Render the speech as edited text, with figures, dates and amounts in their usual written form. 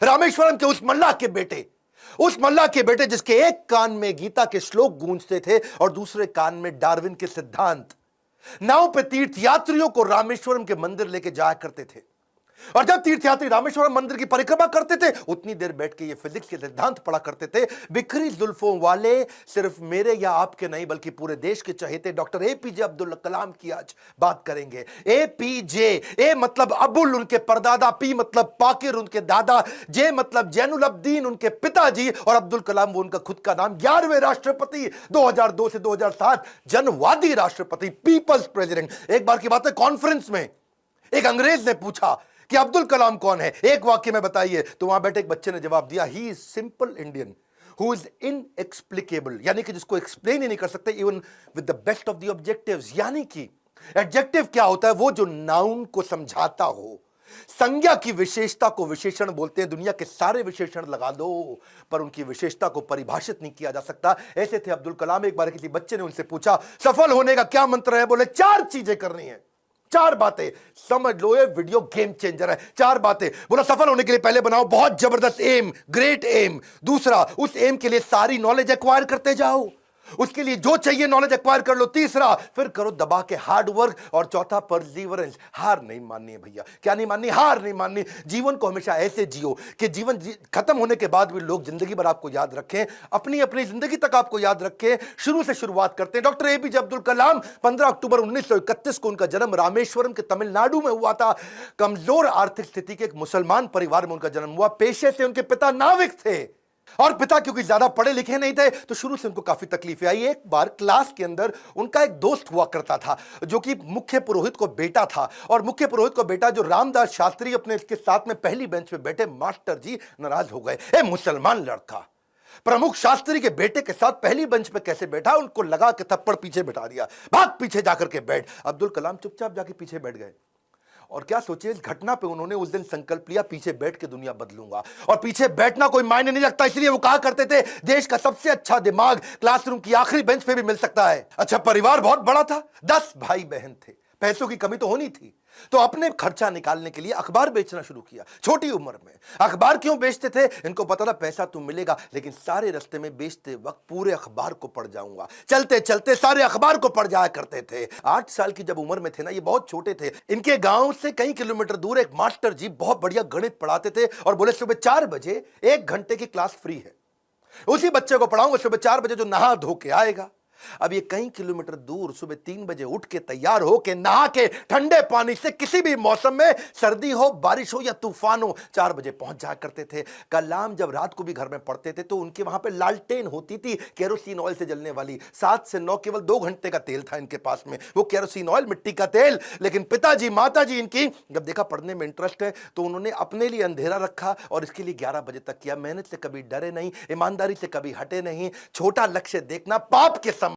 रामेश्वरम के उस मल्लाह के बेटे जिसके एक कान में गीता के श्लोक गूंजते थे और दूसरे कान में डार्विन के सिद्धांत। नाव पे तीर्थयात्रियों को रामेश्वरम के मंदिर लेके जाया करते थे, और जब तीर्थयात्री रामेश्वरम मंदिर की परिक्रमा करते थे उतनी देर बैठ के ये फिजिक्स के सिद्धांत पढ़ा करते थे। बिखरी जुल्फों वाले सिर्फ मेरे या आपके नहीं बल्कि पूरे देश के चहेते डॉक्टर एपीजे अब्दुल कलाम की आज बात करेंगे। एपीजे, ए मतलब अबुल उनके परदादा, पी मतलब पाकिर उनके दादा, जे मतलब जैनुल अब्दीन उनके पिताजी, और अब्दुल कलाम वो उनका खुद का नाम। 11वें राष्ट्रपति, 2002 से 2007 जनवादी राष्ट्रपति, पीपल्स प्रेसिडेंट। एक बार की बात है, कॉन्फ्रेंस में एक अंग्रेज ने पूछा कि अब्दुल कलाम कौन है, एक वाक्य में बताइए। तो वहां बैठे एक बच्चे ने जवाब दिया, he is simple Indian who is inexplicable, यानी कि जिसको एक्सप्लेन ही नहीं कर सकते even with the best of the objectives. यानी कि एडजेक्टिव क्या होता है, वो जो नाउन को समझाता हो। संज्ञा की विशेषता को विशेषण बोलते हैं। दुनिया के सारे विशेषण लगा दो पर उनकी विशेषता को परिभाषित नहीं किया जा सकता। ऐसे थे अब्दुल कलाम। एक बार किसी बच्चे ने उनसे पूछा सफल होने का क्या मंत्र है, बोले 4 चीजें करनी है, 4 बातें। समझ लो ये वीडियो गेम चेंजर है। 4 बातें बोला, सफल होने के लिए पहले बनाओ बहुत जबरदस्त एम, ग्रेट एम। दूसरा, उस एम के लिए सारी नॉलेज एक्वायर करते जाओ, उसके लिए जो चाहिए नॉलेज एक्वायर कर लो। तीसरा, फिर करो दबा के हार्ड वर्क। और चौथा, परसीवरेंस, हार नहीं माननी है भैया। क्या नहीं माननी? हार नहीं माननी। जीवन को हमेशा ऐसे जियो कि जीवन खत्म होने के बाद भी लोग जिंदगी भर आपको याद रखें, अपनी अपनी जिंदगी तक आपको याद रखें। शुरू से शुरुआत करते हैं। डॉक्टर एपीजे अब्दुल कलाम, 15 अक्टूबर 1931 को उनका जन्म रामेश्वरम के तमिलनाडु में हुआ था। कमजोर आर्थिक स्थिति के एक मुसलमान परिवार में उनका जन्म हुआ। पेशे से उनके पिता नाविक थे, और पिता क्योंकि ज्यादा पढ़े लिखे नहीं थे तो शुरू से उनको काफी तकलीफें आई। एक बार क्लास के अंदर उनका एक दोस्त हुआ करता था जो कि मुख्य पुरोहित को बेटा था, और मुख्य पुरोहित को बेटा जो रामदास शास्त्री अपने इसके साथ में पहली बेंच पे बैठे मास्टर जी नाराज हो गए। ए मुसलमान लड़का प्रमुख शास्त्री के बेटे के साथ पहली बेंच पे कैसे बैठा? उनको लगा कि थप्पड़ पीछे बैठा दिया, भाग पीछे जाकर के बैठ। अब्दुल कलाम चुपचाप जाके पीछे बैठ गए। और क्या सोचिए, इस घटना पे उन्होंने उस दिन संकल्प लिया, पीछे बैठ के दुनिया बदलूंगा। और पीछे बैठना कोई मायने नहीं रखता, इसलिए वो कहा करते थे देश का सबसे अच्छा दिमाग क्लासरूम की आखिरी बेंच पे भी मिल सकता है। अच्छा, परिवार बहुत बड़ा था, 10 भाई बहन थे, पैसों की कमी तो होनी थी, तो अपने खर्चा निकालने के लिए अखबार बेचना शुरू किया। छोटी उम्र में अखबार क्यों बेचते थे? इनको पता था पैसा तो मिलेगा, लेकिन सारे रास्ते में बेचते वक्त पूरे अखबार को पढ़ जाऊंगा। चलते चलते सारे अखबार को पढ़ जाया करते थे। 8 साल की जब उम्र में थे ना, ये बहुत छोटे थे, इनके गांव से कई किलोमीटर दूर एक मास्टर जी बहुत बढ़िया गणित पढ़ाते थे और बोले सुबह 4 बजे 1 घंटे की क्लास फ्री है, उसी बच्चे को पढ़ाऊंगा सुबह 4 बजे जो नहा धो के आएगा। अब ये कई किलोमीटर दूर सुबह 3 बजे उठ के तैयार हो के नहा के ठंडे पानी से किसी भी मौसम में, सर्दी हो बारिश हो या तूफान हो, 4 बजे पहुंच जाया करते थे। कलाम जब रात को भी घर में पढ़ते थे तो उनके वहां पे लालटेन होती थी, केरोसिन ऑयल से जलने वाली। 7 से 9 केवल 2 घंटे का तेल था इनके पास में, वो केरोसिन ऑयल, मिट्टी का तेल। लेकिन पिताजी माताजी इनकी जब देखा पढ़ने में इंटरेस्ट है तो उन्होंने अपने लिए अंधेरा रखा और इसके लिए 11 बजे तक किया। मेहनत से कभी डरे नहीं, ईमानदारी से कभी हटे नहीं, छोटा लक्ष्य देखना, पाप के